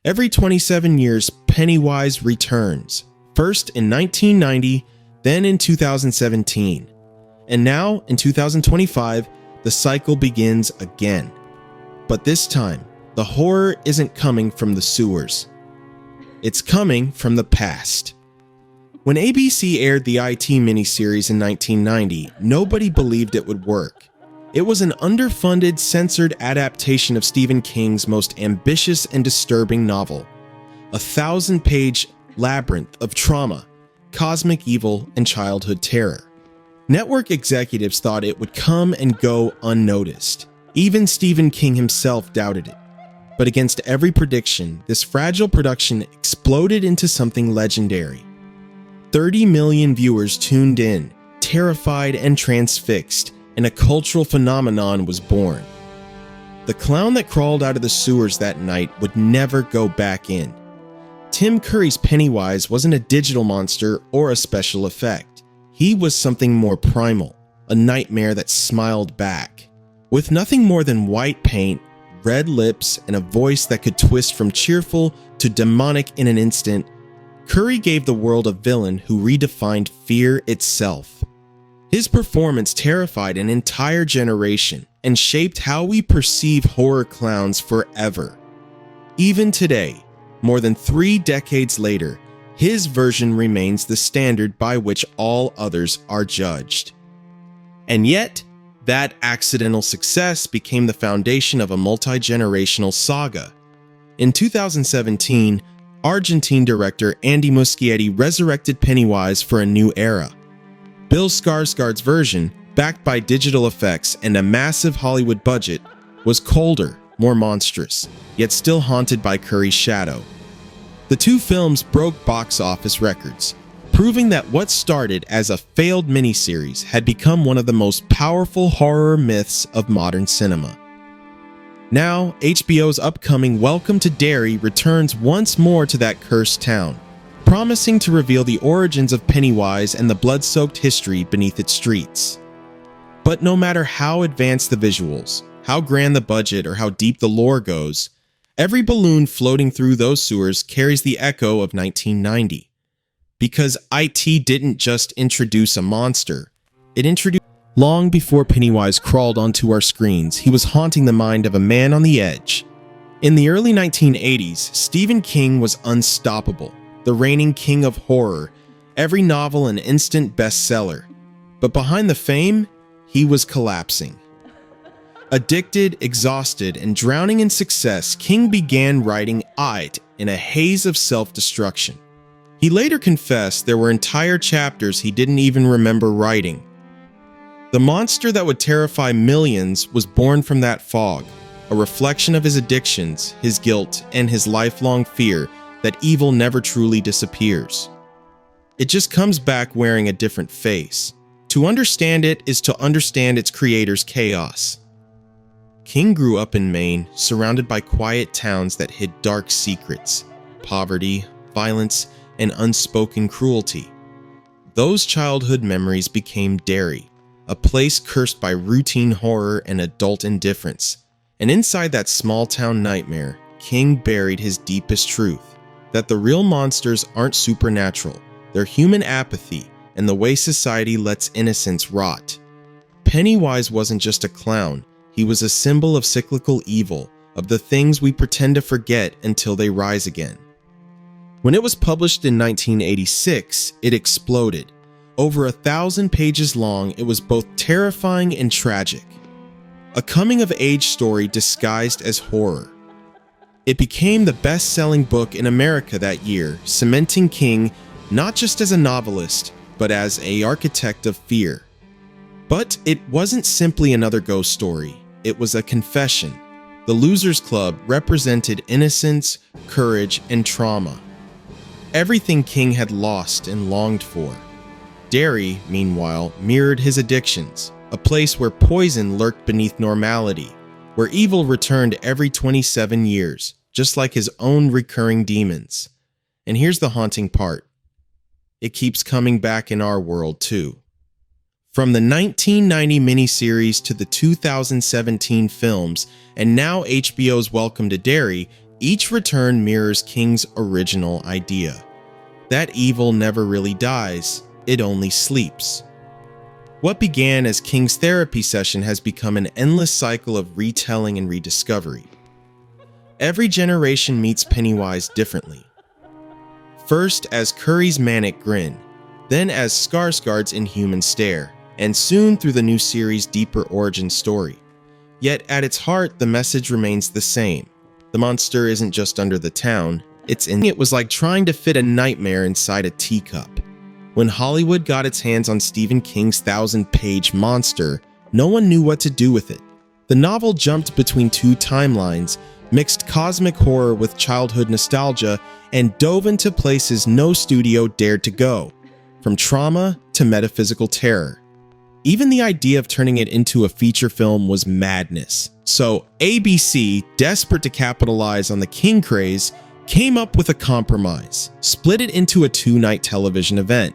Every 27 years, Pennywise returns, first in 1990, then in 2017. And now, in 2025, the cycle begins again. But this time, the horror isn't coming from the sewers. It's coming from the past. When ABC aired the IT miniseries in 1990, nobody believed it would work. It was an underfunded, censored adaptation of Stephen King's most ambitious and disturbing novel, a 1,000-page labyrinth of trauma, cosmic evil, and childhood terror. Network executives thought it would come and go unnoticed. Even Stephen King himself doubted it. But against every prediction, this fragile production exploded into something legendary. 30 million viewers tuned in, terrified and transfixed, and a cultural phenomenon was born. The clown that crawled out of the sewers that night would never go back in. Tim Curry's Pennywise wasn't a digital monster or a special effect. He was something more primal, a nightmare that smiled back. With nothing more than white paint, red lips, and a voice that could twist from cheerful to demonic in an instant, Curry gave the world a villain who redefined fear itself. His performance terrified an entire generation and shaped how we perceive horror clowns forever. Even today, more than 3 decades later, his version remains the standard by which all others are judged. And yet, that accidental success became the foundation of a multi-generational saga. In 2017, Argentine director Andy Muschietti resurrected Pennywise for a new era. Bill Skarsgård's version, backed by digital effects and a massive Hollywood budget, was colder, more monstrous, yet still haunted by Curry's shadow. The two films broke box office records, proving that what started as a failed miniseries had become one of the most powerful horror myths of modern cinema. Now, HBO's upcoming Welcome to Derry returns once more to that cursed town, promising to reveal the origins of Pennywise and the blood-soaked history beneath its streets. But no matter how advanced the visuals, how grand the budget, or how deep the lore goes, every balloon floating through those sewers carries the echo of 1990. Because IT didn't just introduce a monster, it introduced... Long before Pennywise crawled onto our screens, he was haunting the mind of a man on the edge. In the early 1980s, Stephen King was unstoppable, the reigning king of horror, every novel an instant bestseller. But behind the fame, he was collapsing. Addicted, exhausted, and drowning in success, King began writing It in a haze of self-destruction. He later confessed there were entire chapters he didn't even remember writing. The monster that would terrify millions was born from that fog, a reflection of his addictions, his guilt, and his lifelong fear that evil never truly disappears. It just comes back wearing a different face. To understand it is to understand its creator's chaos. King grew up in Maine, surrounded by quiet towns that hid dark secrets, poverty, violence, and unspoken cruelty. Those childhood memories became Derry, a place cursed by routine horror and adult indifference. And inside that small-town nightmare, King buried his deepest truth, that the real monsters aren't supernatural, they're human apathy and the way society lets innocence rot. Pennywise wasn't just a clown, he was a symbol of cyclical evil, of the things we pretend to forget until they rise again. When it was published in 1986, it exploded. Over 1,000 pages long, it was both terrifying and tragic. A coming-of-age story disguised as horror. It became the best-selling book in America that year, cementing King not just as a novelist, but as an architect of fear. But it wasn't simply another ghost story. It was a confession. The Losers Club represented innocence, courage, and trauma. Everything King had lost and longed for. Derry, meanwhile, mirrored his addictions, a place where poison lurked beneath normality, where evil returned every 27 years, just like his own recurring demons. And here's the haunting part. It keeps coming back in our world, too. From the 1990 miniseries to the 2017 films, and now HBO's Welcome to Derry, Each return mirrors King's original idea. That evil never really dies, it only sleeps. What began as King's therapy session has become an endless cycle of retelling and rediscovery. Every generation meets Pennywise differently. First as Curry's manic grin, then as Skarsgård's inhuman stare, and soon through the new series' deeper origin story. Yet at its heart, the message remains the same. The monster isn't just under the town, it was like trying to fit a nightmare inside a teacup. When Hollywood got its hands on Stephen King's 1,000-page monster, no one knew what to do with it. The novel jumped between two timelines, mixed cosmic horror with childhood nostalgia, and dove into places no studio dared to go, from trauma to metaphysical terror. Even the idea of turning it into a feature film was madness. So ABC, desperate to capitalize on the King craze, came up with a compromise, split it into a 2-night television event.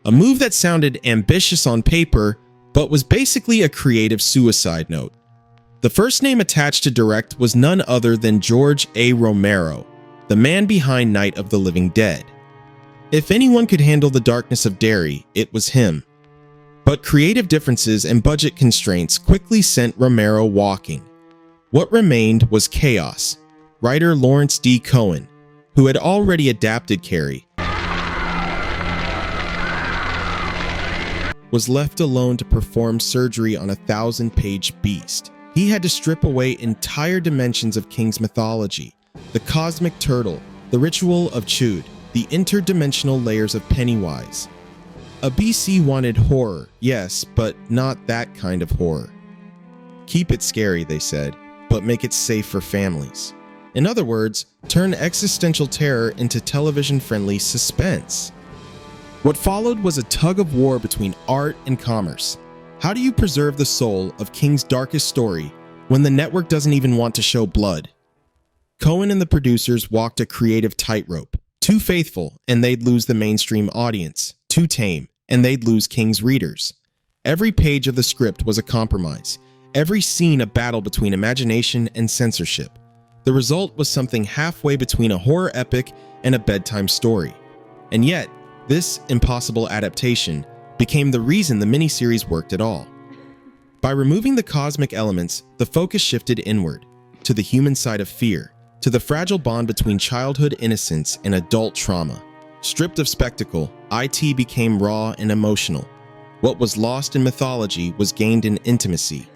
A move that sounded ambitious on paper, but was basically a creative suicide note. The first name attached to direct was none other than George A. Romero, the man behind Night of the Living Dead. If anyone could handle the darkness of Derry, it was him. But creative differences and budget constraints quickly sent Romero walking. What remained was chaos. Writer Lawrence D. Cohen, who had already adapted Carrie, was left alone to perform surgery on a 1,000-page beast. He had to strip away entire dimensions of King's mythology: the cosmic turtle, the ritual of Chud, the interdimensional layers of Pennywise. A BC wanted horror, yes, but not that kind of horror. Keep it scary, they said, but make it safe for families. In other words, turn existential terror into television-friendly suspense. What followed was a tug-of-war between art and commerce. How do you preserve the soul of King's darkest story when the network doesn't even want to show blood? Cohen and the producers walked a creative tightrope. Too faithful, and they'd lose the mainstream audience. Too tame, and they'd lose King's readers. Every page of the script was a compromise. Every scene a battle between imagination and censorship. The result was something halfway between a horror epic and a bedtime story. And yet, this impossible adaptation became the reason the miniseries worked at all. By removing the cosmic elements, the focus shifted inward, to the human side of fear, to the fragile bond between childhood innocence and adult trauma. Stripped of spectacle, IT became raw and emotional. What was lost in mythology was gained in intimacy.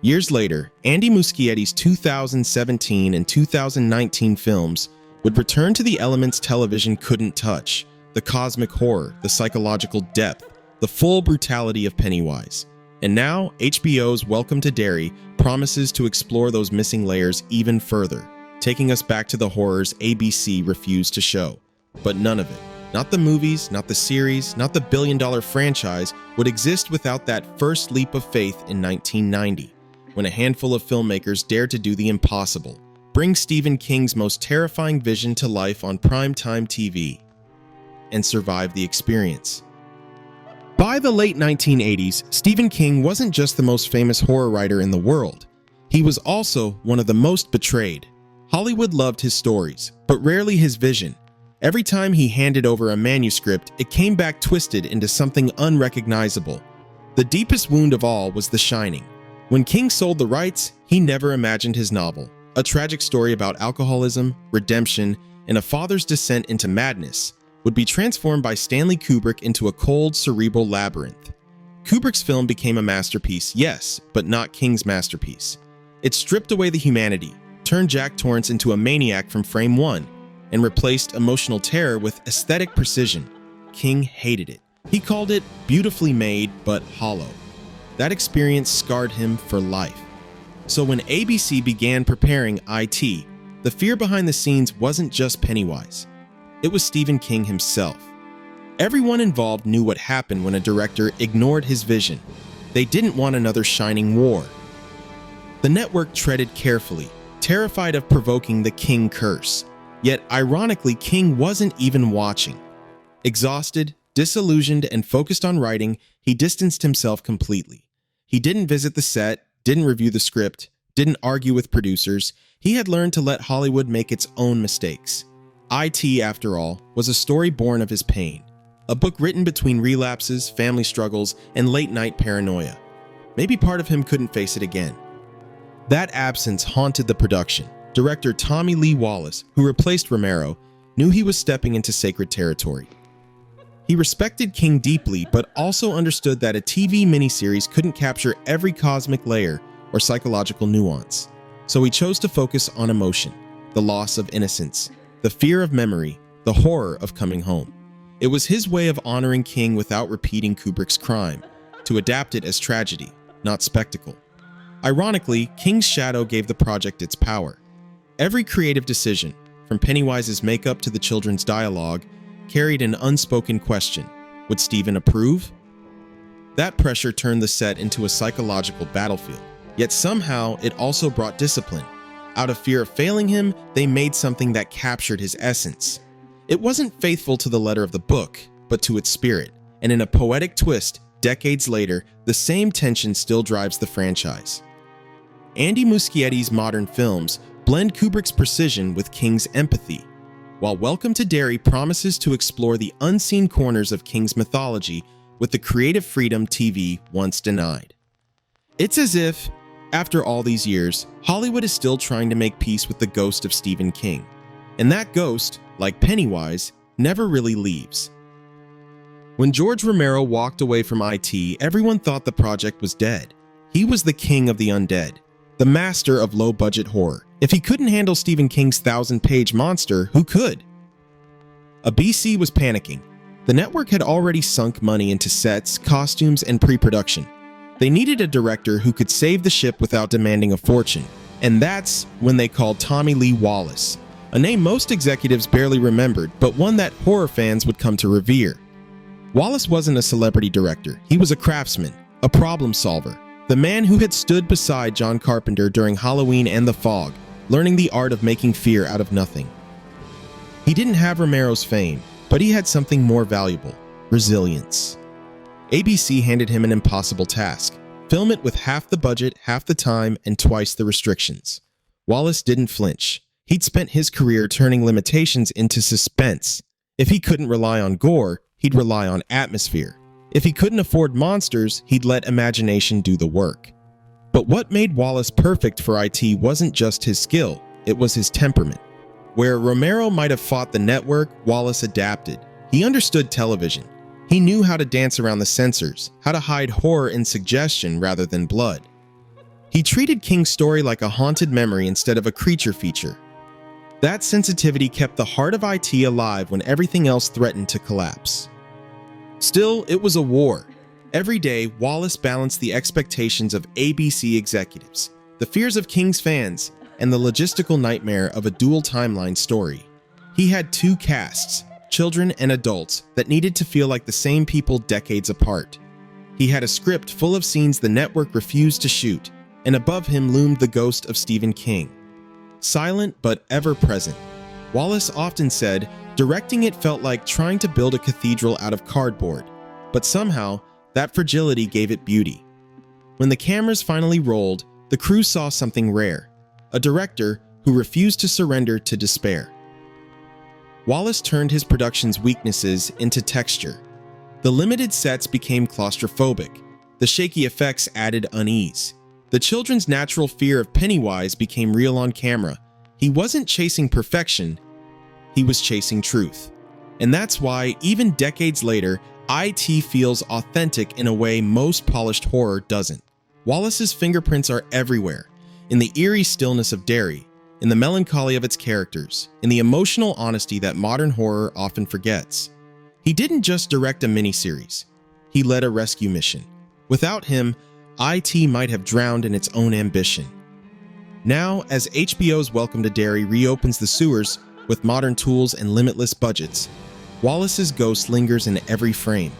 Years later, Andy Muschietti's 2017 and 2019 films would return to the elements television couldn't touch: the cosmic horror, the psychological depth, the full brutality of Pennywise. And now, HBO's Welcome to Derry promises to explore those missing layers even further, taking us back to the horrors ABC refused to show. But none of it, not the movies, not the series, not the billion-dollar franchise, would exist without that first leap of faith in 1990, when a handful of filmmakers dared to do the impossible: bring Stephen King's most terrifying vision to life on primetime TV, and survive the experience. By the late 1980s, Stephen King wasn't just the most famous horror writer in the world. He was also one of the most betrayed. Hollywood loved his stories, but rarely his vision. Every time he handed over a manuscript, it came back twisted into something unrecognizable. The deepest wound of all was The Shining. When King sold the rights, he never imagined his novel, a tragic story about alcoholism, redemption, and a father's descent into madness, would be transformed by Stanley Kubrick into a cold, cerebral labyrinth. Kubrick's film became a masterpiece, yes, but not King's masterpiece. It stripped away the humanity, turned Jack Torrance into a maniac from frame one, and replaced emotional terror with aesthetic precision. King hated it. He called it beautifully made, but hollow. That experience scarred him for life. So when ABC began preparing IT, the fear behind the scenes wasn't just Pennywise. It was Stephen King himself. Everyone involved knew what happened when a director ignored his vision. They didn't want another Shining war. The network treaded carefully, terrified of provoking the King curse. Yet, ironically, King wasn't even watching. Exhausted, disillusioned, and focused on writing, he distanced himself completely. He didn't visit the set, didn't review the script, didn't argue with producers. He had learned to let Hollywood make its own mistakes. IT, after all, was a story born of his pain. A book written between relapses, family struggles, and late-night paranoia. Maybe part of him couldn't face it again. That absence haunted the production. Director Tommy Lee Wallace, who replaced Romero, knew he was stepping into sacred territory. He respected King deeply, but also understood that a TV miniseries couldn't capture every cosmic layer or psychological nuance. So he chose to focus on emotion, the loss of innocence, the fear of memory, the horror of coming home. It was his way of honoring King without repeating Kubrick's crime, to adapt it as tragedy, not spectacle. Ironically, King's shadow gave the project its power. Every creative decision, from Pennywise's makeup to the children's dialogue, carried an unspoken question. Would Steven approve? That pressure turned the set into a psychological battlefield. Yet somehow, it also brought discipline. Out of fear of failing him, they made something that captured his essence. It wasn't faithful to the letter of the book, but to its spirit. And in a poetic twist, decades later, the same tension still drives the franchise. Andy Muschietti's modern films blend Kubrick's precision with King's empathy, while Welcome to Derry promises to explore the unseen corners of King's mythology with the creative freedom TV once denied. It's as if, after all these years, Hollywood is still trying to make peace with the ghost of Stephen King. And that ghost, like Pennywise, never really leaves. When George Romero walked away from IT, everyone thought the project was dead. He was the king of the undead, the master of low-budget horror. If he couldn't handle Stephen King's 1,000-page monster, who could? ABC was panicking. The network had already sunk money into sets, costumes, and pre-production. They needed a director who could save the ship without demanding a fortune. And that's when they called Tommy Lee Wallace, a name most executives barely remembered, but one that horror fans would come to revere. Wallace wasn't a celebrity director. He was a craftsman, a problem solver, the man who had stood beside John Carpenter during Halloween and The Fog, learning the art of making fear out of nothing. He didn't have Romero's fame, but he had something more valuable: resilience. ABC handed him an impossible task: film it with half the budget, half the time, and twice the restrictions. Wallace didn't flinch. He'd spent his career turning limitations into suspense. If he couldn't rely on gore, he'd rely on atmosphere. If he couldn't afford monsters, he'd let imagination do the work. But what made Wallace perfect for IT wasn't just his skill, it was his temperament. Where Romero might have fought the network, Wallace adapted. He understood television. He knew how to dance around the censors, how to hide horror in suggestion rather than blood. He treated King's story like a haunted memory instead of a creature feature. That sensitivity kept the heart of IT alive when everything else threatened to collapse. Still, it was a war. Every day, Wallace balanced the expectations of ABC executives, the fears of King's fans, and the logistical nightmare of a dual timeline story. He had two casts, children and adults, that needed to feel like the same people decades apart. He had a script full of scenes the network refused to shoot, and above him loomed the ghost of Stephen King. Silent but ever present. Wallace often said, directing it felt like trying to build a cathedral out of cardboard, but somehow, that fragility gave it beauty. When the cameras finally rolled, the crew saw something rare: a director who refused to surrender to despair. Wallace turned his production's weaknesses into texture. The limited sets became claustrophobic. The shaky effects added unease. The children's natural fear of Pennywise became real on camera. He wasn't chasing perfection, he was chasing truth. And that's why, even decades later, IT feels authentic in a way most polished horror doesn't. Wallace's fingerprints are everywhere, in the eerie stillness of Derry, in the melancholy of its characters, in the emotional honesty that modern horror often forgets. He didn't just direct a miniseries, he led a rescue mission. Without him, IT might have drowned in its own ambition. Now, as HBO's Welcome to Derry reopens the sewers with modern tools and limitless budgets, Wallace's ghost lingers in every frame,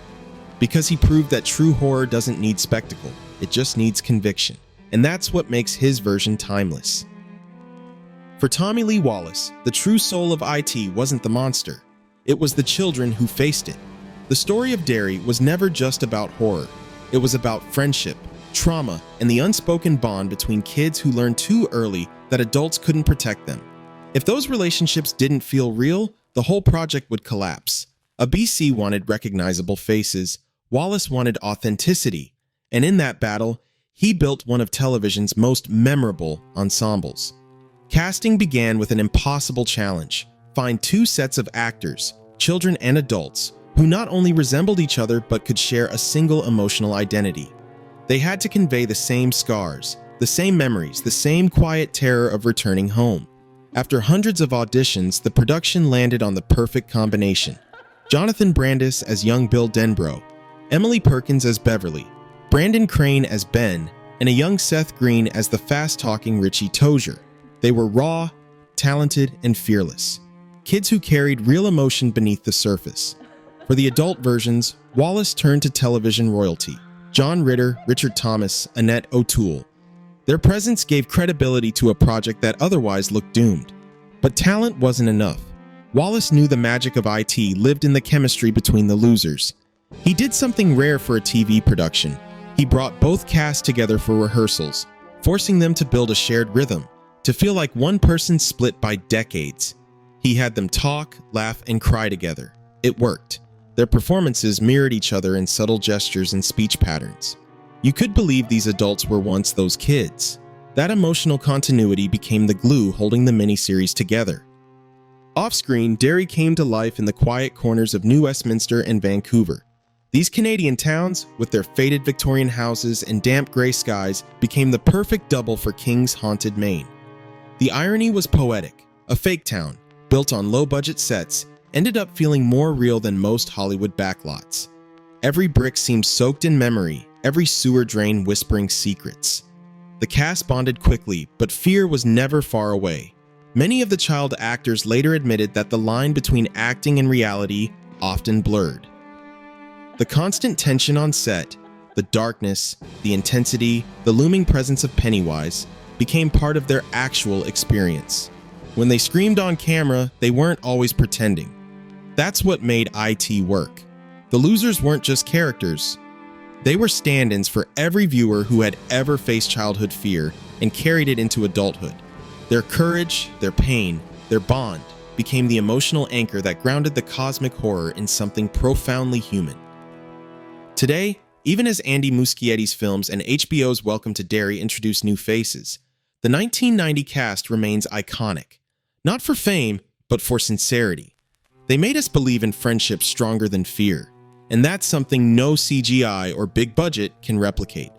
because he proved that true horror doesn't need spectacle, it just needs conviction. And that's what makes his version timeless. For Tommy Lee Wallace, the true soul of IT wasn't the monster, it was the children who faced it. The story of Derry was never just about horror, it was about friendship, trauma, and the unspoken bond between kids who learned too early that adults couldn't protect them. If those relationships didn't feel real, the whole project would collapse. ABC wanted recognizable faces, Wallace wanted authenticity, and in that battle, he built one of television's most memorable ensembles. Casting began with an impossible challenge: find two sets of actors, children and adults, who not only resembled each other but could share a single emotional identity. They had to convey the same scars, the same memories, the same quiet terror of returning home. After hundreds of auditions, the production landed on the perfect combination: Jonathan Brandis as young Bill Denbrough, Emily Perkins as Beverly, Brandon Crane as Ben, and a young Seth Green as the fast-talking Richie Tozier. They were raw, talented, and fearless. Kids who carried real emotion beneath the surface. For the adult versions, Wallace turned to television royalty: John Ritter, Richard Thomas, Annette O'Toole. Their presence gave credibility to a project that otherwise looked doomed. But talent wasn't enough. Wallace knew the magic of IT lived in the chemistry between the losers. He did something rare for a TV production. He brought both casts together for rehearsals, forcing them to build a shared rhythm, to feel like one person split by decades. He had them talk, laugh, and cry together. It worked. Their performances mirrored each other in subtle gestures and speech patterns. You could believe these adults were once those kids. That emotional continuity became the glue holding the miniseries together. Off-screen, Derry came to life in the quiet corners of New Westminster and Vancouver. These Canadian towns, with their faded Victorian houses and damp gray skies, became the perfect double for King's haunted Maine. The irony was poetic. A fake town, built on low-budget sets, ended up feeling more real than most Hollywood backlots. Every brick seemed soaked in memory, every sewer drain whispering secrets. The cast bonded quickly, but fear was never far away. Many of the child actors later admitted that the line between acting and reality often blurred. The constant tension on set, the darkness, the intensity, the looming presence of Pennywise became part of their actual experience. When they screamed on camera, they weren't always pretending. That's what made IT work. The losers weren't just characters. They were stand-ins for every viewer who had ever faced childhood fear and carried it into adulthood. Their courage, their pain, their bond became the emotional anchor that grounded the cosmic horror in something profoundly human. Today, even as Andy Muschietti's films and HBO's Welcome to Derry introduce new faces, the 1990 cast remains iconic. Not for fame, but for sincerity. They made us believe in friendship stronger than fear, and that's something no CGI or big budget can replicate.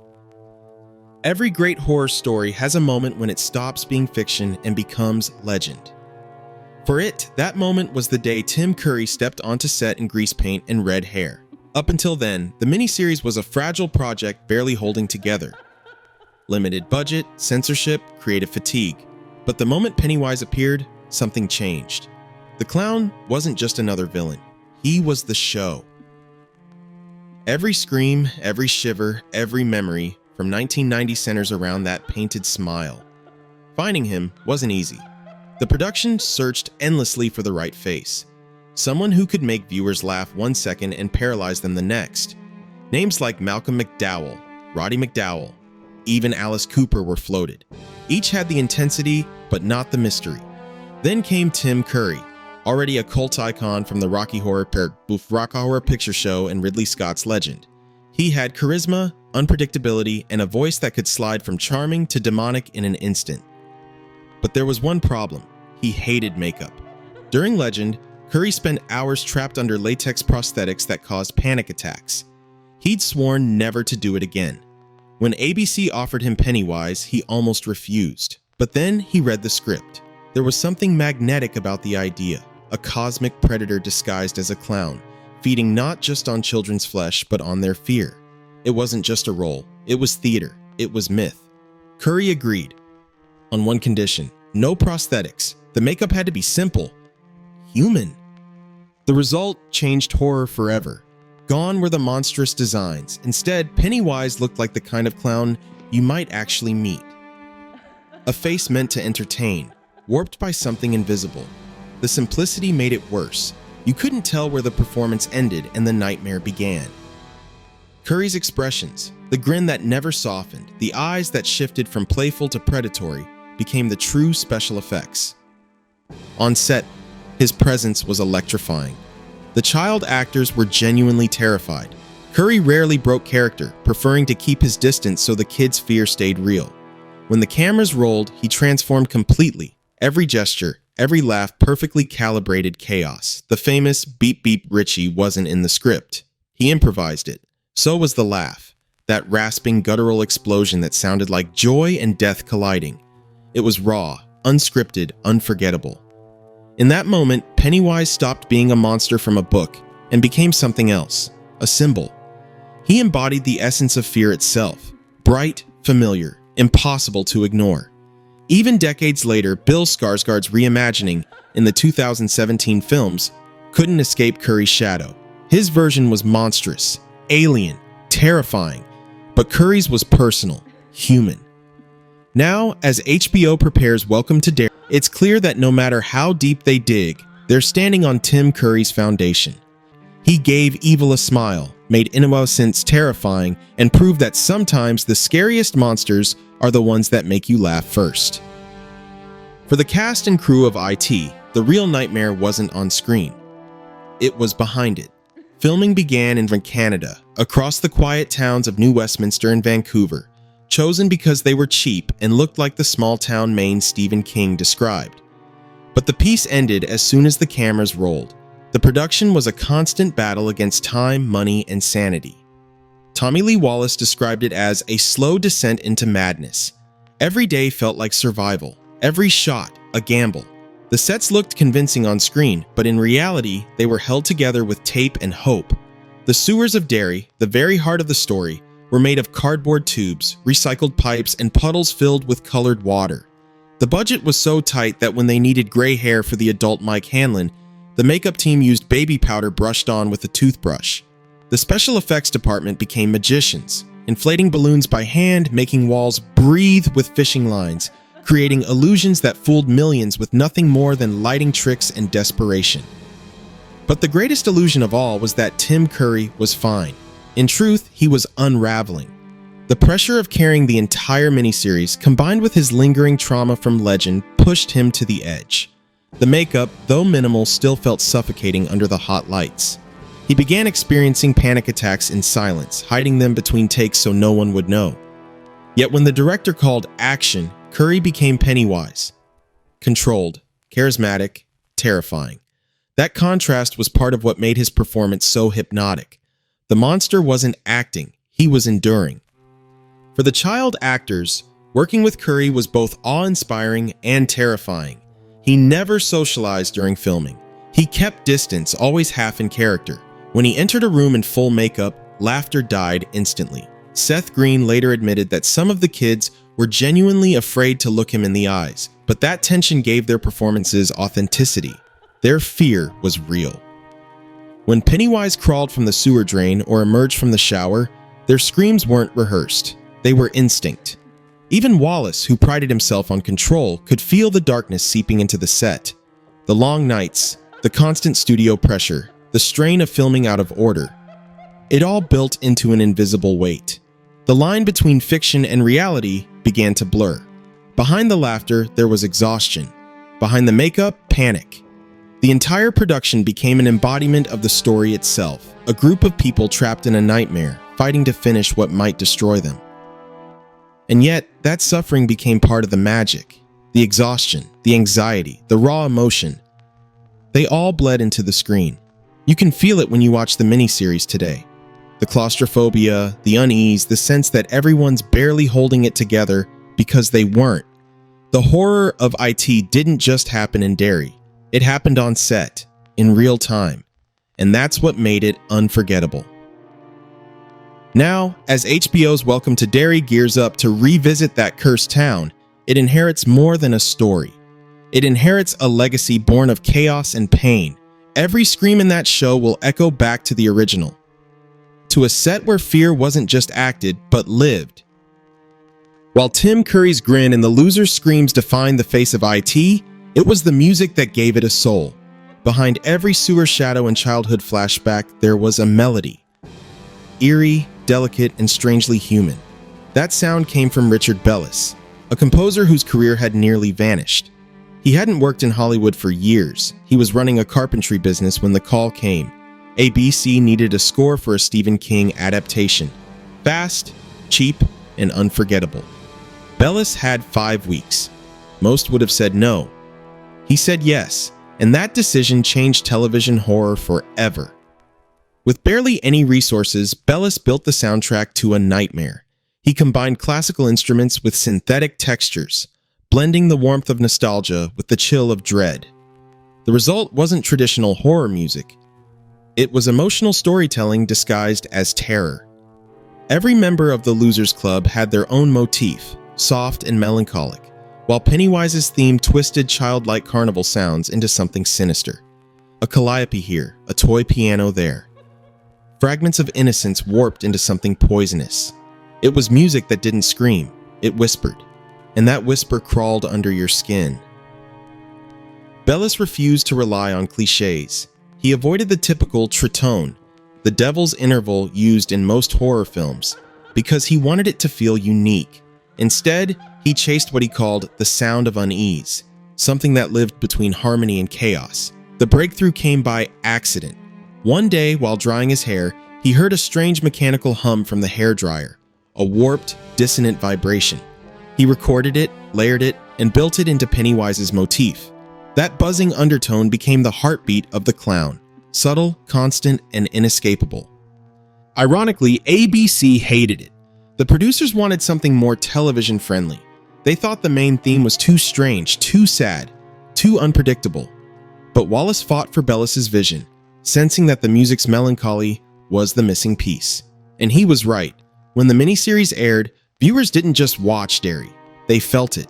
Every great horror story has a moment when it stops being fiction and becomes legend. For it, that moment was the day Tim Curry stepped onto set in grease paint and red hair. Up until then, the miniseries was a fragile project barely holding together. Limited budget, censorship, creative fatigue. But the moment Pennywise appeared, something changed. The clown wasn't just another villain. He was the show. Every scream, every shiver, every memory from 1990 centers around that painted smile. Finding him wasn't easy. The production searched endlessly for the right face. Someone who could make viewers laugh one second and paralyze them the next. Names like Malcolm McDowell, Roddy McDowell, even Alice Cooper were floated. Each had the intensity, but not the mystery. Then came Tim Curry, already a cult icon from the Rocky Horror Picture Show and Ridley Scott's Legend. He had charisma, unpredictability, and a voice that could slide from charming to demonic in an instant. But there was one problem. He hated makeup. During Legend, Curry spent hours trapped under latex prosthetics that caused panic attacks. He'd sworn never to do it again. When ABC offered him Pennywise, he almost refused. But then he read the script. There was something magnetic about the idea, a cosmic predator disguised as a clown, feeding not just on children's flesh, but on their fear. It wasn't just a role, it was theater, it was myth. Curry agreed. On one condition: no prosthetics. The makeup had to be simple, human. The result changed horror forever. Gone were the monstrous designs. Instead, Pennywise looked like the kind of clown you might actually meet. A face meant to entertain, warped by something invisible. The simplicity made it worse. You couldn't tell where the performance ended and the nightmare began. Curry's expressions, The grin that never softened, the eyes that shifted from playful to predatory, became the true special effects. On set, his presence was electrifying. The child actors were genuinely terrified. Curry rarely broke character, preferring to keep his distance so the kids' fear stayed real. When the cameras rolled, he transformed completely. Every gesture, every laugh, perfectly calibrated chaos. The famous beep beep Richie wasn't in the script. He improvised it. So was the laugh, that rasping guttural explosion that sounded like joy and death colliding. It was raw, unscripted, unforgettable. In that moment, Pennywise stopped being a monster from a book and became something else, a symbol. He embodied the essence of fear itself, bright, familiar, impossible to ignore. Even decades later, Bill Skarsgård's reimagining in the 2017 films couldn't escape Curry's shadow. His version was monstrous, alien, terrifying, but Curry's was personal, human. Now, as HBO prepares Welcome to Derry, it's clear that no matter how deep they dig, they're standing on Tim Curry's foundation. He gave evil a smile, made innocence terrifying, and proved that sometimes the scariest monsters are the ones that make you laugh first. For the cast and crew of IT, the real nightmare wasn't on screen. It was behind it. Filming began in Canada, across the quiet towns of New Westminster and Vancouver, chosen because they were cheap and looked like the small-town Maine Stephen King described. But the piece ended as soon as the cameras rolled. The production was a constant battle against time, money, and sanity. Tommy Lee Wallace described it as a slow descent into madness. Every day felt like survival, every shot a gamble. The sets looked convincing on screen, but in reality, they were held together with tape and hope. The sewers of Derry, the very heart of the story, were made of cardboard tubes, recycled pipes, and puddles filled with colored water. The budget was so tight that when they needed gray hair for the adult Mike Hanlon, the makeup team used baby powder brushed on with a toothbrush. The special effects department became magicians, inflating balloons by hand, making walls breathe with fishing lines, creating illusions that fooled millions with nothing more than lighting tricks and desperation. But the greatest illusion of all was that Tim Curry was fine. In truth, he was unraveling. The pressure of carrying the entire miniseries, combined with his lingering trauma from Legend, pushed him to the edge. The makeup, though minimal, still felt suffocating under the hot lights. He began experiencing panic attacks in silence, hiding them between takes so no one would know. Yet when the director called action, Curry became Pennywise. Controlled, charismatic, terrifying. That contrast was part of what made his performance so hypnotic. The monster wasn't acting, he was enduring. For the child actors, working with Curry was both awe-inspiring and terrifying. He never socialized during filming. He kept distance, always half in character. When he entered a room in full makeup, laughter died instantly. Seth Green later admitted that some of the kids were genuinely afraid to look him in the eyes, but that tension gave their performances authenticity. Their fear was real. When Pennywise crawled from the sewer drain or emerged from the shower, their screams weren't rehearsed. They were instinct. Even Wallace, who prided himself on control, could feel the darkness seeping into the set. The long nights, the constant studio pressure, the strain of filming out of order. It all built into an invisible weight. The line between fiction and reality began to blur. Behind the laughter, there was exhaustion. Behind the makeup, panic. The entire production became an embodiment of the story itself, a group of people trapped in a nightmare, fighting to finish what might destroy them. And yet, that suffering became part of the magic. The exhaustion, the anxiety, the raw emotion. They all bled into the screen. You can feel it when you watch the miniseries today. The claustrophobia, the unease, the sense that everyone's barely holding it together because they weren't. The horror of IT didn't just happen in Derry. It happened on set, in real time. And that's what made it unforgettable. Now, as HBO's Welcome to Derry gears up to revisit that cursed town, it inherits more than a story. It inherits a legacy born of chaos and pain. Every scream in that show will echo back to the original. To a set where fear wasn't just acted, but lived. While Tim Curry's grin and the loser's screams defined the face of IT, it was the music that gave it a soul. Behind every sewer shadow and childhood flashback, there was a melody. Eerie, delicate, and strangely human. That sound came from Richard Bellis, a composer whose career had nearly vanished. He hadn't worked in Hollywood for years. He was running a carpentry business when the call came. ABC needed a score for a Stephen King adaptation. Fast, cheap, and unforgettable. Bellis had 5 weeks. Most would have said no. He said yes, and that decision changed television horror forever. With barely any resources, Bellis built the soundtrack to a nightmare. He combined classical instruments with synthetic textures, blending the warmth of nostalgia with the chill of dread. The result wasn't traditional horror music. It was emotional storytelling disguised as terror. Every member of the Losers Club had their own motif, soft and melancholic, while Pennywise's theme twisted childlike carnival sounds into something sinister. A calliope here, a toy piano there. Fragments of innocence warped into something poisonous. It was music that didn't scream, it whispered, and that whisper crawled under your skin. Bellis refused to rely on cliches. He avoided the typical tritone, the devil's interval used in most horror films, because he wanted it to feel unique. Instead, he chased what he called the sound of unease, something that lived between harmony and chaos. The breakthrough came by accident. One day, while drying his hair, he heard a strange mechanical hum from the hairdryer, a warped, dissonant vibration. He recorded it, layered it, and built it into Pennywise's motif. That buzzing undertone became the heartbeat of the clown, subtle, constant, and inescapable. Ironically, ABC hated it. The producers wanted something more television-friendly. They thought the main theme was too strange, too sad, too unpredictable. But Wallace fought for Bellis's vision, sensing that the music's melancholy was the missing piece. And he was right. When the miniseries aired, viewers didn't just watch Derry, they felt it.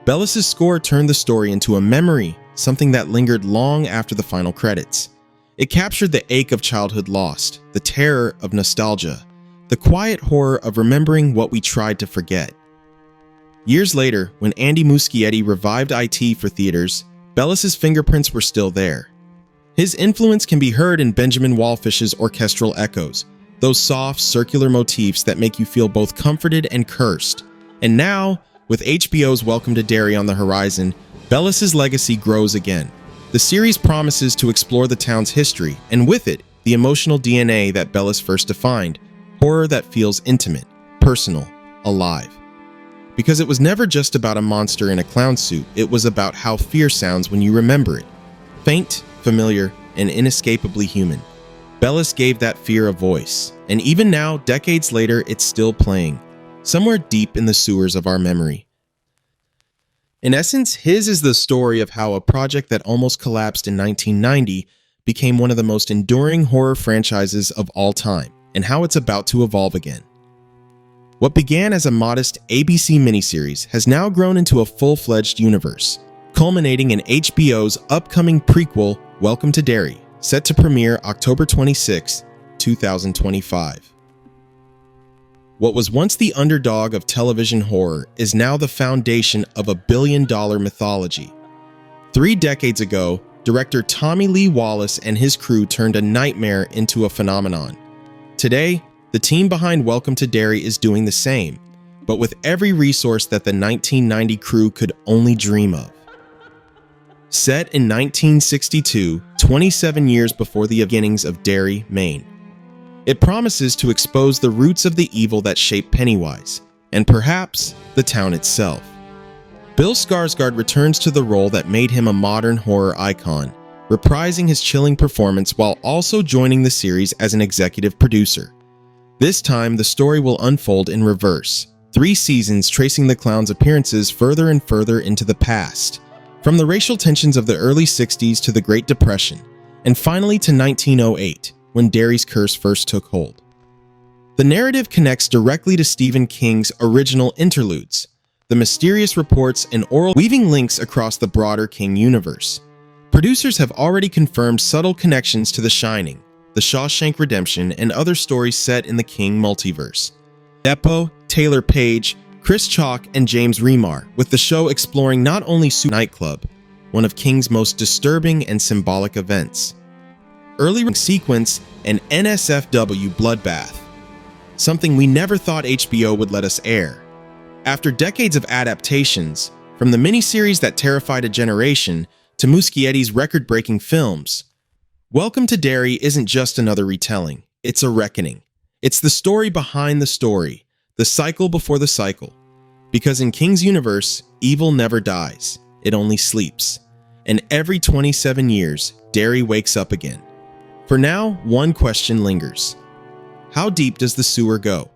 Bellis's score turned the story into a memory, something that lingered long after the final credits. It captured the ache of childhood lost, the terror of nostalgia, the quiet horror of remembering what we tried to forget. Years later, when Andy Muschietti revived IT for theaters, Bellis's fingerprints were still there. His influence can be heard in Benjamin Wallfish's orchestral echoes, those soft, circular motifs that make you feel both comforted and cursed. And now, with HBO's Welcome to Derry on the horizon, Bellis's legacy grows again. The series promises to explore the town's history, and with it, the emotional DNA that Bellis first defined, horror that feels intimate, personal, alive. Because it was never just about a monster in a clown suit, it was about how fear sounds when you remember it. Faint, familiar, and inescapably human. Bellis gave that fear a voice, and even now, decades later, it's still playing, somewhere deep in the sewers of our memory. In essence, his is the story of how a project that almost collapsed in 1990 became one of the most enduring horror franchises of all time, and how it's about to evolve again. What began as a modest ABC miniseries has now grown into a full-fledged universe, culminating in HBO's upcoming prequel, Welcome to Derry, set to premiere October 26, 2025. What was once the underdog of television horror is now the foundation of a billion-dollar mythology. 3 decades ago, director Tommy Lee Wallace and his crew turned a nightmare into a phenomenon. Today, the team behind Welcome to Derry is doing the same, but with every resource that the 1990 crew could only dream of. Set in 1962, 27 years before the beginnings of Derry, Maine, it promises to expose the roots of the evil that shaped Pennywise, and perhaps the town itself. Bill Skarsgård returns to the role that made him a modern horror icon, reprising his chilling performance while also joining the series as an executive producer. This time, the story will unfold in reverse, 3 seasons tracing the clown's appearances further and further into the past, from the racial tensions of the early 60s to the Great Depression, and finally to 1908, when Derry's curse first took hold. The narrative connects directly to Stephen King's original interludes, the mysterious reports and oral weaving links across the broader King universe. Producers have already confirmed subtle connections to The Shining, The Shawshank Redemption, and other stories set in the King multiverse. Depo, Taylor Page, Chris Chalk, and James Remar, with the show exploring not only Nightclub, one of King's most disturbing and symbolic events, early sequence, and NSFW Bloodbath. something we never thought HBO would let us air. After decades of adaptations, from the miniseries that terrified a generation to Muschietti's record-breaking films, Welcome to Derry isn't just another retelling, it's a reckoning. It's the story behind the story, the cycle before the cycle. Because in King's universe, evil never dies, it only sleeps. And every 27 years, Derry wakes up again. For now, one question lingers. How deep does the sewer go?